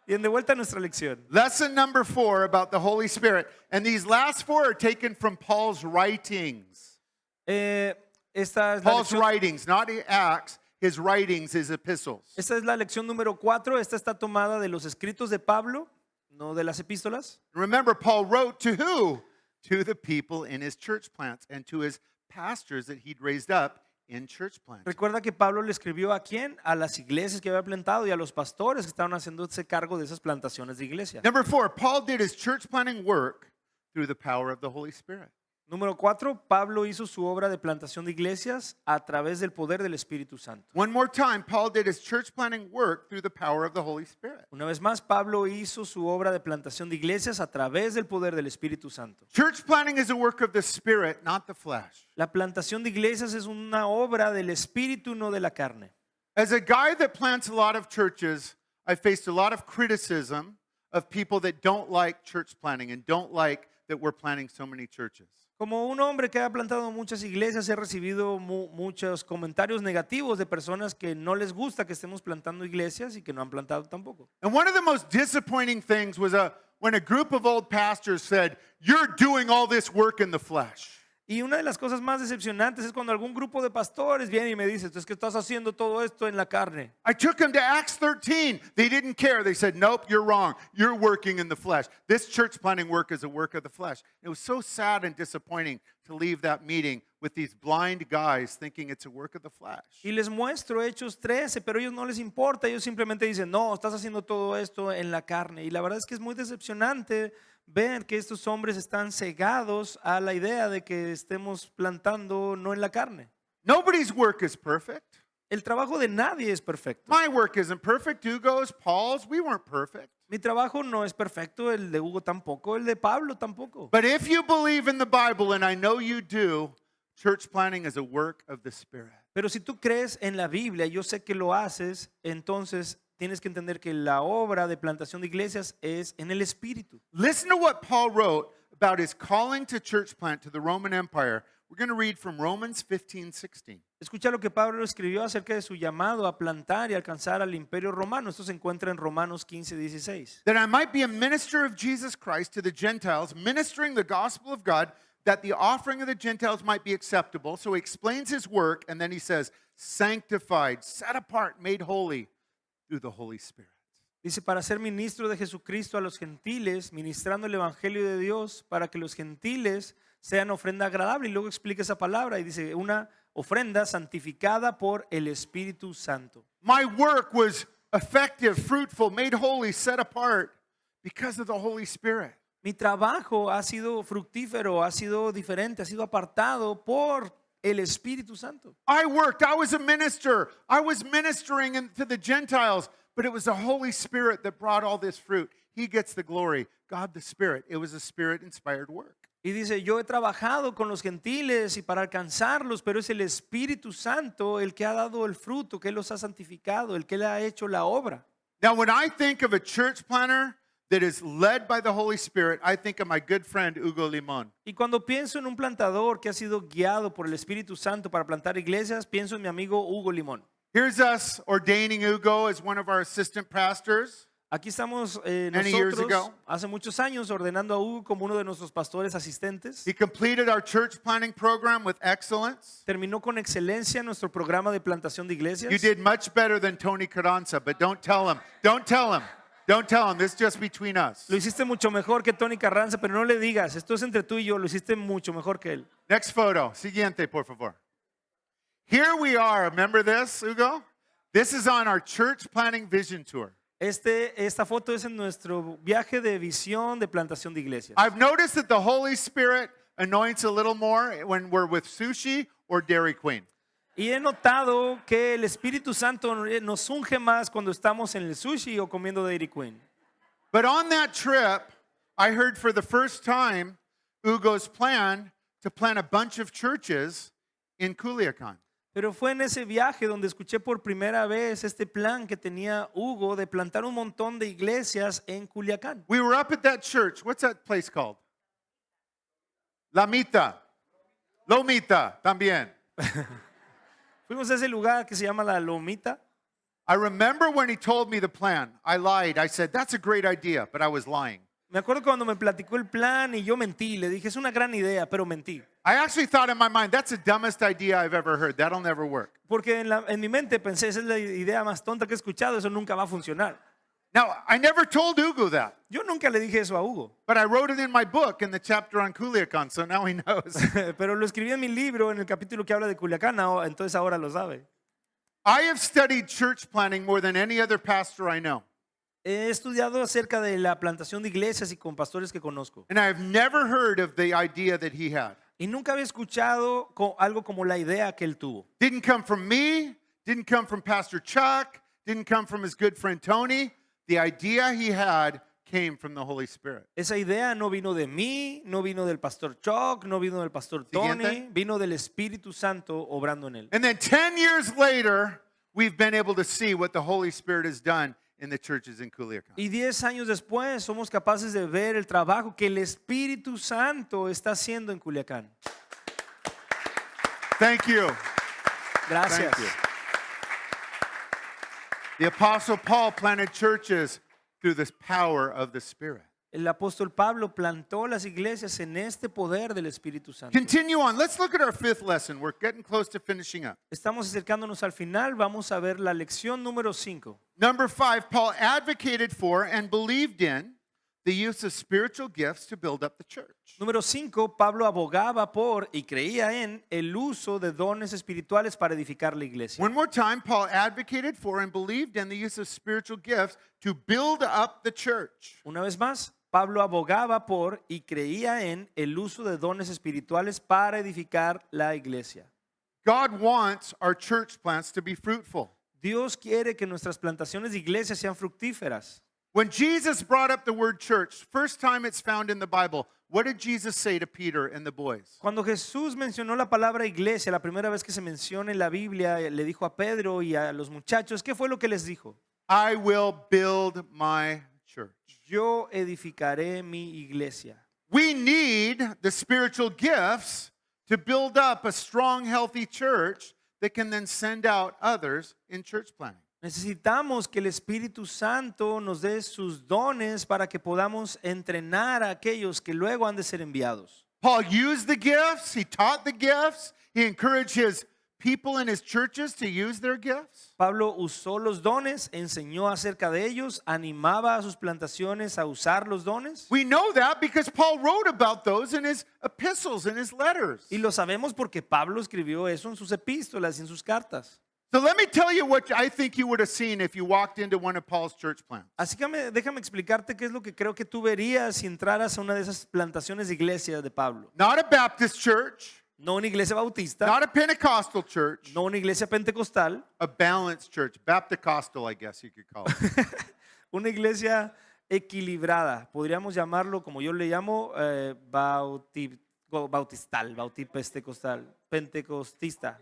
Bien, de vuelta a nuestra lección. Lesson number 4 about the Holy Spirit. And these last 4 are taken from Paul's writings. Esta es la Paul's lección, writings, not Acts, his writings, his epistles. esta es la lección número 4. Esta está tomada de los escritos de Pablo, no de las epístolas. Remember, Paul wrote to who? To the people in his church plants and to his pastors that he'd raised up in church plants. Recuerda que Pablo le escribió a quién? A las iglesias que había plantado y a los pastores que estaban haciéndose cargo de esas plantaciones de iglesia. Number 4, Paul did his church planting work through the power of the Holy Spirit. Número 4, Pablo hizo su obra de plantación de iglesias a través del poder del Espíritu Santo. One more time, Paul did his church planting work through the power of the Holy Spirit. Una vez más, Pablo hizo su obra de plantación de iglesias a través del poder del Espíritu Santo. Church planting is a work of the Spirit, not the flesh. La plantación de iglesias es una obra del Espíritu, no de la carne. As a guy that plants a lot of churches, I faced a lot of criticism of people that don't like church planting and don't like that we're planting so many churches. Como un hombre que ha plantado muchas iglesias, he recibido muchos comentarios negativos de personas que no les gusta que estemos plantando iglesias y que no han plantado tampoco. And one of the most disappointing things was when a group of old pastors said, "You're doing all this work in the flesh." Y una de las cosas más decepcionantes es cuando algún grupo de pastores viene y me dice, es que estás haciendo todo esto en la carne. I took them to Acts 13. They didn't care. They said, "Nope, you're wrong. You're working in the flesh. This church planting work is a work of the flesh." It was so sad and disappointing to leave that meeting with these blind guys thinking it's a work of the flesh. Y les muestro Hechos 13, pero a ellos no les importa. Ellos simplemente dicen, no, estás haciendo todo esto en la carne. Y la verdad es que es muy decepcionante ver que estos hombres están cegados a la idea de que estemos plantando no en la carne. Nobody's work is perfect. El trabajo de nadie es perfecto. My work isn't perfect. Hugo's, Paul's, we weren't perfect. Mi trabajo no es perfecto, el de Hugo tampoco, el de Pablo tampoco. But if you believe in the Bible, and I know you do, church planting is a work of the Spirit. Pero si tú crees en la Biblia, yo sé que lo haces, entonces tienes que entender que la obra de plantación de iglesias es en el Espíritu. Listen to what Paul wrote about his calling to church plant to the Roman Empire. We're going to read from Romans 15:16. Escucha lo que Pablo escribió acerca de su llamado a plantar y alcanzar al imperio romano. Esto se encuentra en Romanos 15:16. That I might be a minister of Jesus Christ to the Gentiles, ministering the gospel of God, that the offering of the Gentiles might be acceptable. So he explains his work, and then he says, sanctified, set apart, made holy through the Holy Spirit. Dice, para ser ministro de Jesucristo a los gentiles, ministrando el evangelio de Dios, para que los gentiles sean ofrenda agradable. Y luego explica esa palabra y dice, una ofrenda santificada por el Espíritu Santo. My work was effective, fruitful, made holy, set apart because of the Holy Spirit. Mi trabajo ha sido fructífero, ha sido diferente, ha sido apartado por el Espíritu Santo. I was a minister. I was ministering to the Gentiles, but it was the Holy Spirit that brought all this fruit. He gets the glory. God the Spirit. It was a Spirit-inspired work. Y dice, yo he trabajado con los gentiles y para alcanzarlos, pero es el Espíritu Santo el que ha dado el fruto, que Él los ha santificado, el que le ha hecho la obra. Now, when I think of a church planter that is led by the Holy Spirit, I think of my good friend Hugo Limon. Y cuando pienso en un plantador que ha sido guiado por el Espíritu Santo para plantar iglesias, pienso en mi amigo Hugo Limón. Here's us ordaining Hugo as one of our assistant pastors. Aquí estamos Many years nosotros ago. hace muchos años ordenando a Hugo como uno de nuestros pastores asistentes. He completed our church planting program with excellence. Terminó con excelencia nuestro programa de plantación de You iglesias. did much better than Tony Carranza, but don't tell him. Don't tell him. Don't tell him. This is just between us. Lo hiciste mucho mejor que Tony Carranza, pero no le digas, esto es entre tú y yo, lo hiciste mucho mejor que él. Next photo. Siguiente, por favor. Here we are. Remember this, Hugo? This is on our church planting vision tour. Esta foto es en nuestro viaje de visión de plantación de iglesias. I've noticed that the Holy Spirit anoints a little more when we're with Sushi or Dairy Queen. Y he notado que el Espíritu Santo nos unge más cuando estamos en el sushi o comiendo Dairy Queen. But on that trip, I heard for the first time Hugo's plan to plant a bunch of churches in Culiacan. Pero fue en ese viaje donde escuché por primera vez este plan que tenía Hugo de plantar un montón de iglesias en Culiacán. We were up at that church. What's that place called? Lomita también. Fuimos a ese lugar que se llama La Lomita. I remember when he told me the plan. I lied. I said, that's a great idea, but I was lying. Me acuerdo cuando me platicó el plan y yo mentí. Le dije, es una gran idea, pero mentí. I actually thought in my mind, that's the dumbest idea I've ever heard. That'll never work. Porque en mi mente pensé, esa es la idea más tonta que he escuchado, eso nunca va a funcionar. Now, I never told Hugo that, Yo nunca le dije eso a Hugo, but I wrote it in my book in the chapter on Culiacan, so now he knows. pero lo escribí en mi libro, en el capítulo que habla de Culiacán, entonces ahora lo sabe. I have studied church planting more than any other pastor I know. He estudiado acerca de la plantación de iglesias y con pastores que conozco. And I have never heard of the idea that he had. Y nunca había escuchado algo como la idea que él tuvo. Didn't come from me, didn't come from Pastor Chuck, didn't come from his good friend Tony. The idea he had came from the Holy Spirit. Esa idea no vino de mí, no vino del pastor Chuck, no vino del pastor Tony, Siguiente. vino del Espíritu Santo obrando en él. And then 10 years later, we've been able to see what the Holy Spirit has done in the churches in Culiacan. Y 10 años después somos capaces de ver el trabajo que el Espíritu Santo está haciendo en Culiacán. Thank you. Gracias. Thank you. The Apostle Paul planted churches through this power of the Spirit. El apóstol Pablo plantó las iglesias en este poder del Espíritu Santo. Continue on. Let's look at our fifth lesson. We're getting close to finishing up. Estamos acercándonos al final, vamos a ver la lección número 5. Number 5, Paul advocated for and believed in the use of spiritual gifts to build up the church. Número 5, Pablo abogaba por y creía en el uso de dones espirituales para edificar la iglesia. One more time, Paul advocated for and believed in the use of spiritual gifts to build up the church. Una vez más, Pablo abogaba por y creía en el uso de dones espirituales para edificar la iglesia. God wants our church plants to be fruitful. Dios quiere que nuestras plantaciones de iglesias sean fructíferas. When Jesus brought up the word church, first time it's found in the Bible, what did Jesus say to Peter and the boys? Cuando Jesús mencionó la palabra iglesia, la primera vez que se menciona en la Biblia, le dijo a Pedro y a los muchachos, ¿qué fue lo que les dijo? I will build my church. Yo edificaré mi iglesia. We need the spiritual gifts to build up a strong, healthy church that can then send out others in church planting. Necesitamos que el Espíritu Santo nos dé sus dones para que podamos entrenar a aquellos que luego han de ser enviados. Paul used the gifts, he taught the gifts, he encouraged his people in his churches to use their gifts. Pablo usó los dones, enseñó acerca de ellos, animaba a sus plantaciones a usar los dones. We know that because Paul wrote about those in his epistles, in his letters. Y lo sabemos porque Pablo escribió eso en sus epístolas y en sus cartas. So let me tell you what I think you would have seen if you walked into one of Paul's church plants. Así que déjame explicarte qué es lo que creo que tú verías si entraras a una de esas plantaciones de iglesia de Pablo. Not a Baptist church, No una iglesia bautista, not a Pentecostal church, no una iglesia pentecostal, a balanced church, Baptist-costal, I guess you could call it. una iglesia equilibrada. Podríamos llamarlo, como yo le llamo, bautistal, pentecostista.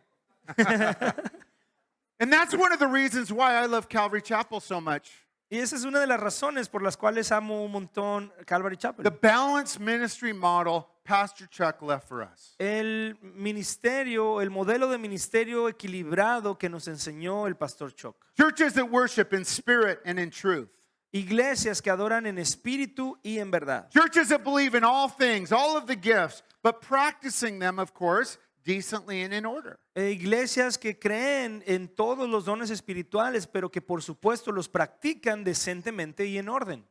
And that's one of the reasons why I love Calvary Chapel so much. Y esa es una de las razones por las cuales amo un montón Calvary Chapel. The balanced ministry model Pastor Chuck left for us. El ministerio, el modelo de ministerio equilibrado que nos enseñó el pastor Chuck. Churches that worship in spirit and in truth. Iglesias que adoran en espíritu y en verdad. Churches that believe in all things, all of the gifts, but practicing them, of course, decently and in order. Iglesias que creen en todos los dones espirituales, pero que por supuesto los practican decentemente y en orden.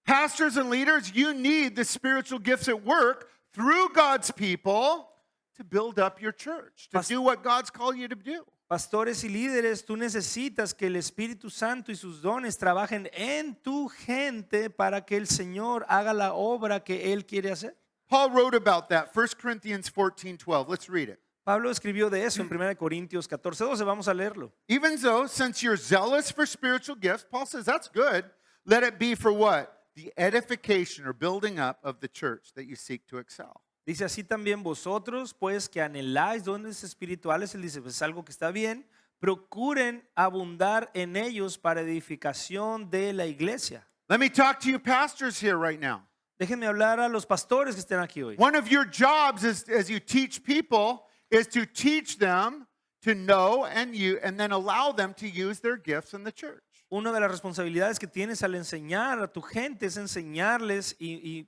Pastors and leaders, you need the spiritual gifts at work through God's people to build up your church, to do what God's called you to do. Pastores y líderes, tú necesitas que el Espíritu Santo y sus dones trabajen en tu gente para que el Señor haga la obra que Él quiere hacer. Paul wrote about that, 1 Corinthians 14:12. Let's read it. Pablo escribió de eso en 1 Corintios 14:12, vamos a leerlo. Even so, since you're zealous for spiritual gifts, Paul says that's good. Let it be for what? The edification or building up of the church that you seek to excel. Dice así también vosotros, pues que anheláis dones espirituales, él dice, pues es algo que está bien, procuren abundar en ellos para edificación de la iglesia. Let me talk to you pastors here right now. Déjenme hablar a los pastores que estén aquí hoy. One of your jobs is, as you teach people is to teach them to know and then allow them to use their gifts in the church. Una de las responsabilidades que tienes al enseñar a tu gente es enseñarles y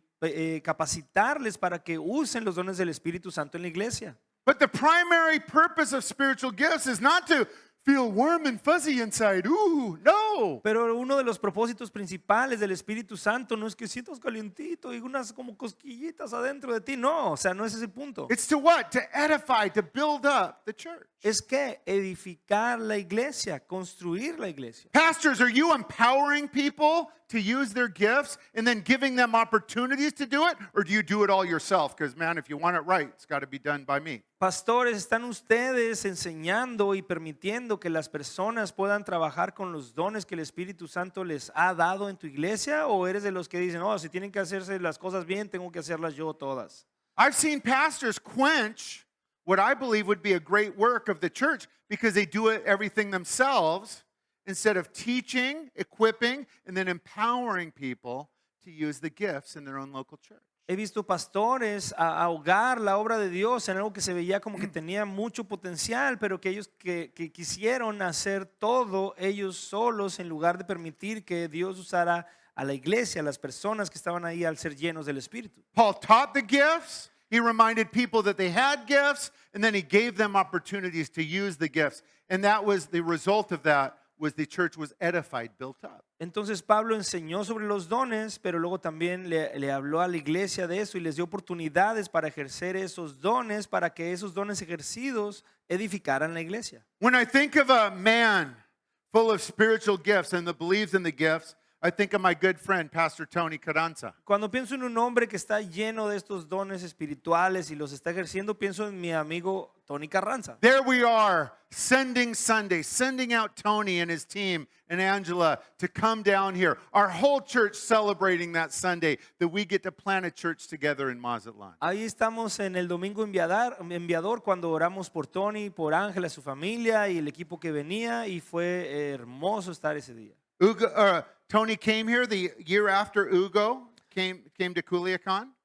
capacitarles para que usen los dones del Espíritu Santo en la iglesia. But the primary purpose of spiritual gifts is not to feel warm and fuzzy inside. Ooh, no. Pero uno de los propósitos principales del Espíritu Santo no es que sientas calientito y unas como cosquillitas adentro de ti. No, o sea, no es ese el punto. It's to what? To edify, to build up the church. Es que edificar la iglesia, construir la iglesia. Pastors, are you empowering people to use their gifts and then giving them opportunities to do it? Or do you do it all yourself? Because, man, if you want it right, it's got to be done by me. Pastores, ¿están ustedes enseñando y permitiendo que las personas puedan trabajar con los dones que el Espíritu Santo les ha dado en tu iglesia? ¿O eres de los que dicen, oh, si tienen que hacerse las cosas bien, tengo que hacerlas yo todas? I've seen pastors quench what I believe would be a great work of the church because they do everything themselves instead of teaching, equipping, and then empowering people to use the gifts in their own local church. He visto pastores ahogar la obra de Dios en algo que se veía como que tenía mucho potencial, pero que ellos que quisieron hacer todo ellos solos en lugar de permitir que Dios usara a la iglesia, a las personas que estaban ahí al ser llenos del Espíritu. Paul taught the gifts. He reminded people that they had gifts, and then he gave them opportunities to use the gifts. And that was the result of that was the church was edified, built up. Entonces Pablo enseñó sobre los dones, pero luego también le habló a la iglesia de eso y les dio oportunidades para ejercer esos dones, para que esos dones ejercidos edificaran la iglesia. When I think of a man full of spiritual gifts and that believes in the gifts, I think of my good friend, Pastor Tony Carranza. Cuando pienso en un hombre que está lleno de estos dones espirituales y los está ejerciendo, pienso en mi amigo Tony Carranza. There we are, sending Sunday, sending out Tony and his team and Angela to come down here. Our whole church celebrating that Sunday that we get to plant a church together in Mazatlan. Ahí estamos en el domingo enviador cuando oramos por Tony, por Ángela, su familia y el equipo que venía y fue hermoso estar ese día. Tony came here the year after Hugo came to Culiacan.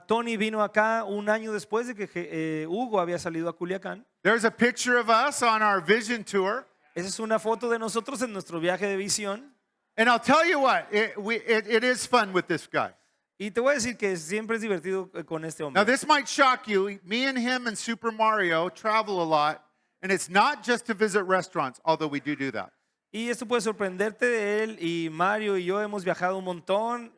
Tony vino acá un año después de que Hugo había salido a Culiacán. There's a picture of us on our vision tour. Esa es una foto de nosotros en nuestro viaje de visión. And I'll tell you what, it is fun with this guy. Y te voy a decir que siempre es divertido con este Now, hombre. this might shock you. Me and him and Super Mario travel a lot, and it's not just to visit restaurants, although we do that. Y esto puede sorprenderte de él y Mario y yo hemos viajado un montón.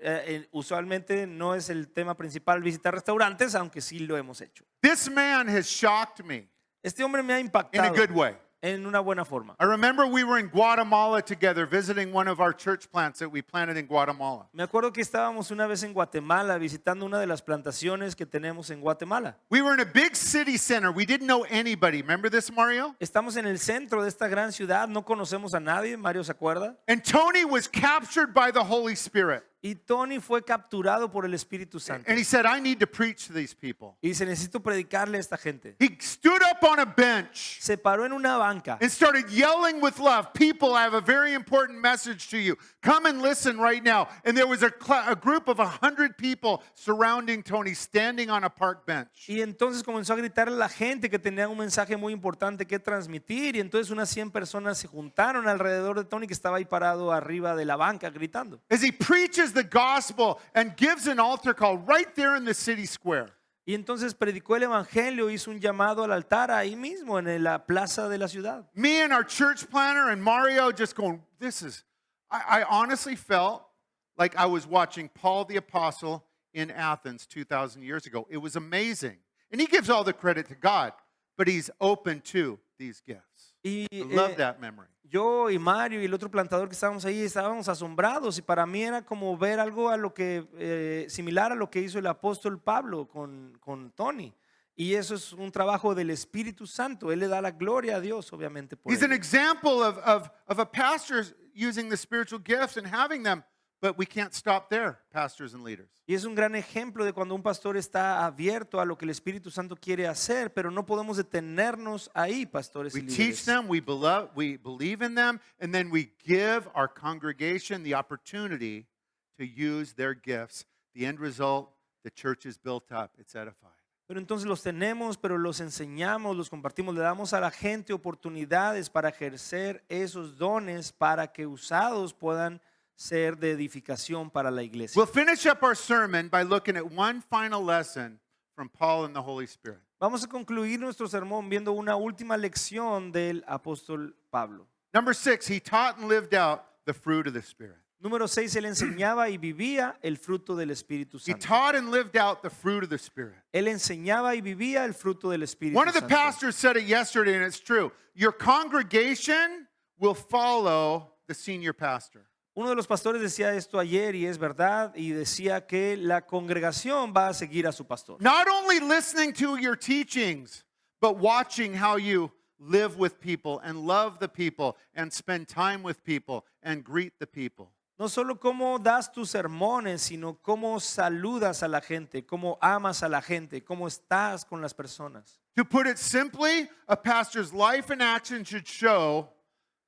Usualmente no es el tema principal visitar restaurantes, aunque sí lo hemos hecho. This man has shocked me Este hombre me ha in a impactado good way. en una buena forma. I remember we were in Guatemala together visiting one of our church plants that we planted in Guatemala. Me acuerdo que estábamos una vez en Guatemala visitando una de las plantaciones que tenemos en Guatemala. We were in a big city center. We didn't know anybody. Remember this, Mario? Estamos en el centro de esta gran ciudad, no conocemos a nadie, Mario se acuerda. And Tony was captured by the Holy Spirit. Y Tony fue capturado por el Espíritu Santo. And he said, I need to preach to these people. Y dice, necesito predicarle a esta gente. He stood up on a bench Se paró en una banca and started yelling with love, people, I have a very important message to you. Come and listen right now. And there was a group of 100 people surrounding Tony, standing on a park bench. y entonces comenzó a gritarle a la gente que tenía un mensaje muy importante que transmitir y entonces unas 100 personas se juntaron alrededor de Tony que estaba ahí parado arriba de la banca gritando. As he preaches the gospel and gives an altar call right there in the city square. Y entonces predicó el evangelio, hizo un llamado al altar ahí mismo en la plaza de la ciudad. Me and our church planner and Mario just going, I honestly felt like I was watching Paul the Apostle in Athens 2,000 years ago. It was amazing. And he gives all the credit to God, but he's open to these gifts. Y I love that memory. yo y Mario y el otro plantador que estábamos ahí estábamos asombrados y para mí era como ver algo a lo que similar a lo que hizo el apóstol Pablo con Tony. Y eso es un trabajo del Espíritu Santo. Él le da la gloria a Dios, obviamente, por He's an ello. example of a pastor using the spiritual gifts and having them, but we can't stop there, pastors and leaders. Y es un gran ejemplo de cuando un pastor está abierto a lo que el Espíritu Santo quiere hacer, pero no podemos detenernos ahí, pastores y We teach líderes. them, we believe in them, and then we give our congregation the opportunity to use their gifts. The end result, the church is built up, it's edified. Pero entonces los tenemos, pero los enseñamos, los compartimos, le damos a la gente oportunidades para ejercer esos dones para que usados puedan ser de edificación para la iglesia. We'll finish up our sermon by looking at one final lesson from Paul and the Holy Spirit. Vamos a concluir nuestro sermón viendo una última lección del apóstol Pablo. Number 6, he taught and lived out the fruit of the Spirit. Número 6, él enseñaba y vivía el fruto del Espíritu He Santo. taught and lived out the fruit of the Spirit. Él enseñaba y vivía el fruto del Espíritu One of the Santo. pastors said it yesterday, and it's true. Your congregation will follow the senior pastor. Uno de los pastores decía esto ayer y es verdad y decía que la congregación va a seguir a su pastor. Not only listening to your teachings, but watching how you live with people and love the people and spend time with people and greet the people. No solo cómo das tus sermones, sino cómo saludas a la gente, cómo amas a la gente, cómo estás con las personas. To put it simply, a pastor's life and action should show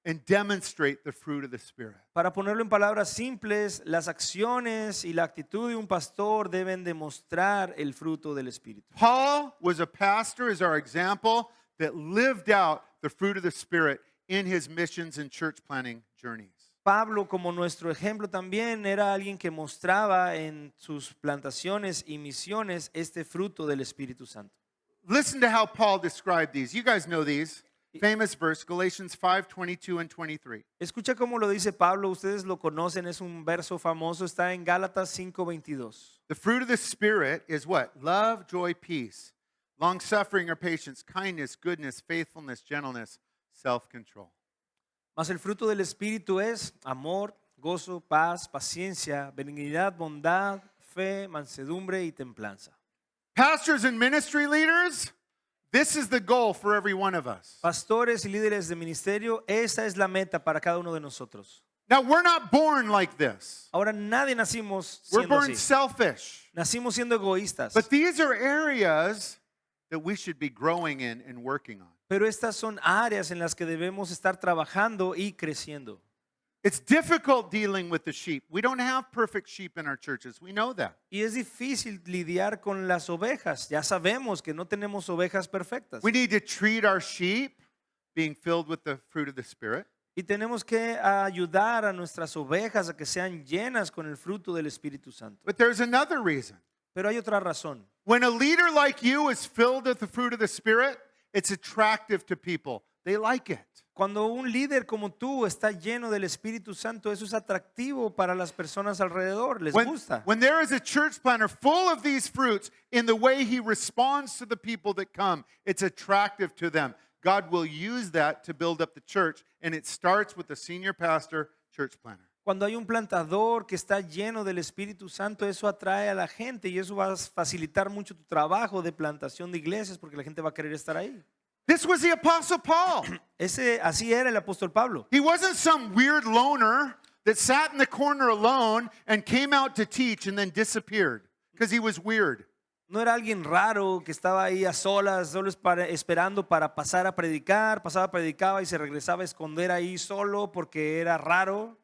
and demonstrate the fruit of the Spirit. Para ponerlo en palabras simples, las acciones y la actitud de un pastor deben demostrar el fruto del Espíritu. Paul was a pastor, as our example, that lived out the fruit of the Spirit in his missions and church planning journeys. Pablo, como nuestro ejemplo también, era alguien que mostraba en sus plantaciones y misiones este fruto del Espíritu Santo. Listen to how Paul described these. You guys know these. Famous verse, Galatians 5:22 and 23. Escucha cómo lo dice Pablo, ustedes lo conocen, es un verso famoso, está en Gálatas 5:22. The fruit of the Spirit is what? Love, joy, peace, long-suffering or patience, kindness, goodness, faithfulness, gentleness, self-control. Mas el fruto del Espíritu es amor, gozo, paz, paciencia, benignidad, bondad, fe, mansedumbre y templanza. Pastors and ministry leaders, this is the goal for every one of us. Pastores y líderes de ministerio, esa es la meta para cada uno de nosotros. Now, we're not born like this. Ahora nadie nacimos We're siendo born así. selfish. Nacimos siendo egoístas. But these are areas that we should be growing in and working on. Pero estas son áreas en las que debemos estar trabajando y creciendo. It's difficult dealing with the sheep. We don't have perfect sheep in our churches. We know that. Y es difícil lidiar con las ovejas. Ya sabemos que no tenemos ovejas perfectas. We need to treat our sheep being filled with the fruit of the Spirit. Y tenemos que ayudar a nuestras ovejas a que sean llenas con el fruto del Espíritu Santo. But there's another reason. Pero hay otra razón. When a leader like you is filled with the fruit of the Spirit, it's attractive to people. They like it. Cuando un líder como tú está lleno del Espíritu Santo, eso es atractivo para las personas alrededor, les gusta. When there is a church planner full of these fruits in the way he responds to the people that come, it's attractive to them. God will use that to build up the church, and it starts with the senior pastor, church planner. Cuando hay un plantador que está lleno del Espíritu Santo, eso atrae a la gente y eso va a facilitar mucho tu trabajo de plantación de iglesias porque la gente va a querer estar ahí. This was the Apostle Paul. Así era el apóstol Pablo. He wasn't some weird loner that sat in the corner alone and came out to teach and then disappeared because he was weird. No era alguien raro que estaba ahí a solas, solo esperando para pasar a predicar, pasaba, predicaba y se regresaba a esconder ahí solo porque era raro,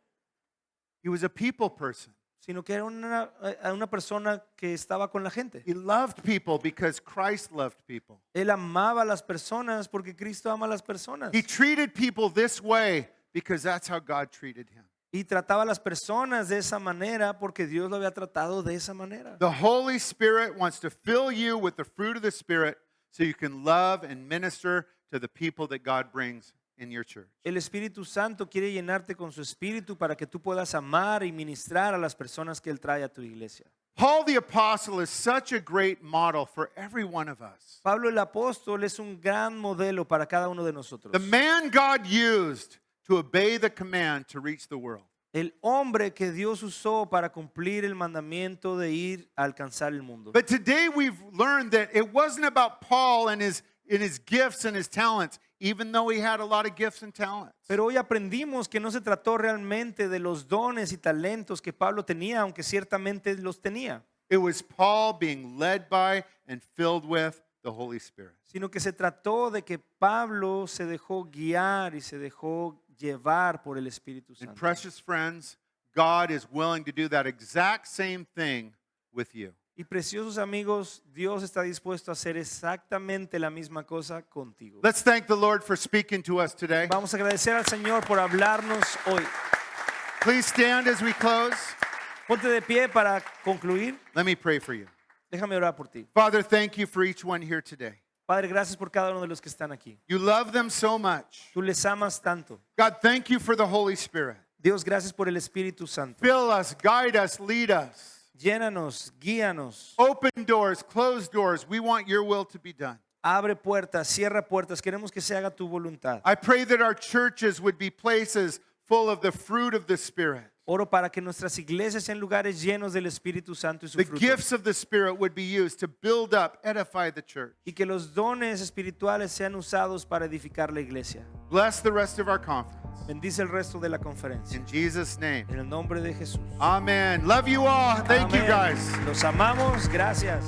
He was a people person. sino que era una persona que estaba con la gente. He loved people because Christ loved people. Él amaba a las personas porque Cristo ama a las personas. He treated people this way because that's how God treated him. Y trataba a las personas de esa manera porque Dios lo había tratado de esa manera. The Holy Spirit wants to fill you with the fruit of the Spirit so you can love and minister to the people that God brings in your church. El Espíritu Santo quiere llenarte con su espíritu para que tú puedas amar y ministrar a las personas que Él trae a tu iglesia. Paul the Apostle is such a great model for every one of us. Pablo el apóstol es un gran modelo para cada uno de nosotros. The man God used to obey the command to reach the world. El hombre que Dios usó para cumplir el mandamiento de ir a alcanzar el mundo. But today we've learned that it wasn't about Paul and his gifts and his talents, even though he had a lot of gifts and talents. Pero hoy aprendimos que no se trató realmente de los dones y talentos que Pablo tenía, aunque ciertamente los tenía, It was Paul being led by and filled with the Holy Spirit. sino que se trató de que Pablo se dejó guiar y se dejó llevar por el Espíritu And Santo. precious friends, God is willing to do that exact same thing with you. Y preciosos amigos, Dios está dispuesto a hacer exactamente la misma cosa contigo. Let's thank the Lord for speaking to us today. Vamos a agradecer al Señor por hablarnos hoy. Please stand as we close. Ponte de pie para concluir. Let me pray for you. Déjame orar por ti. Father, thank you for each one here today. Padre, gracias por cada uno de los que están aquí. You love them so much. Tú les amas tanto. God, thank you for the Holy Spirit. Dios, gracias por el Espíritu Santo. Fill us, guide us, lead us. Llénanos, guíanos. Open doors, close doors. We want your will to be done. Abre puertas, cierra puertas. Queremos que se haga tu voluntad. I pray that our churches would be places full of the fruit of the Spirit. Oro para que nuestras iglesias sean lugares llenos del Espíritu Santo y su The fruto. gifts of the Spirit would be used to build up, edify the church. Y que los dones espirituales sean usados para edificar la iglesia. Bless the rest of our conference. Bendice el resto de la conferencia. In Jesus' name. En el nombre de Jesús. Amen. Love you all. Thank you Amén. guys. Los amamos. Gracias.